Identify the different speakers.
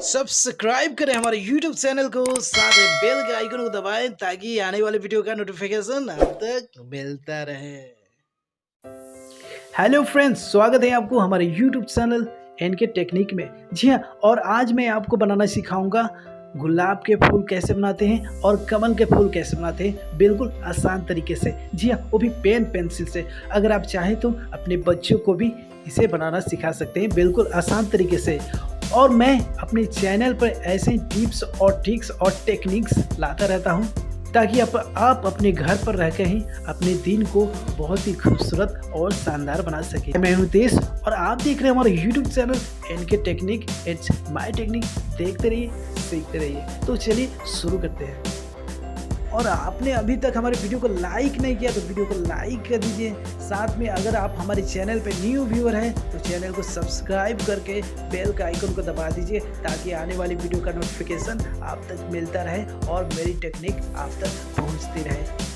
Speaker 1: Subscribe करें हमारे YouTube channel को, साथ में बेल के आइकन को दबाएं ताकि आने वाले वीडियो का नोटिफिकेशन आप तक मिलता रहे। हेलो फ्रेंड्स, स्वागत है आपको हमारे YouTube चैनल एनके टेक्निक में। जी हाँ, और आज मैं आपको बनाना सिखाऊंगा गुलाब के फूल कैसे बनाते हैं और कमल के फूल कैसे बनाते हैं, बिल्कुल आसान तरीके से। जी हाँ, वो भी पेन पेंसिल से। अगर आप चाहें तो अपने बच्चों को भी इसे बनाना सिखा सकते हैं, बिल्कुल आसान तरीके से। और मैं अपने चैनल पर ऐसे टिप्स और ट्रिक्स और टेक्निक्स लाता रहता हूं ताकि आप अपने घर पर रह कर ही अपने दिन को बहुत ही खूबसूरत और शानदार बना सके। मैं हूं तेज और आप देख रहे हैं हमारे YouTube channel NK technique. It's my technique. देखते रहिए, सीखते रहिए। तो चलिए शुरू करते हैं। और आपने अभी तक हमारे वीडियो को लाइक नहीं किया तो वीडियो को लाइक कर दीजिए। साथ में अगर आप हमारे चैनल पे न्यू व्यूअर हैं तो चैनल को सब्सक्राइब करके बेल का आइकन को दबा दीजिए ताकि आने वाली वीडियो का नोटिफिकेशन आप तक मिलता रहे और मेरी टेक्निक आप तक पहुंचती रहे।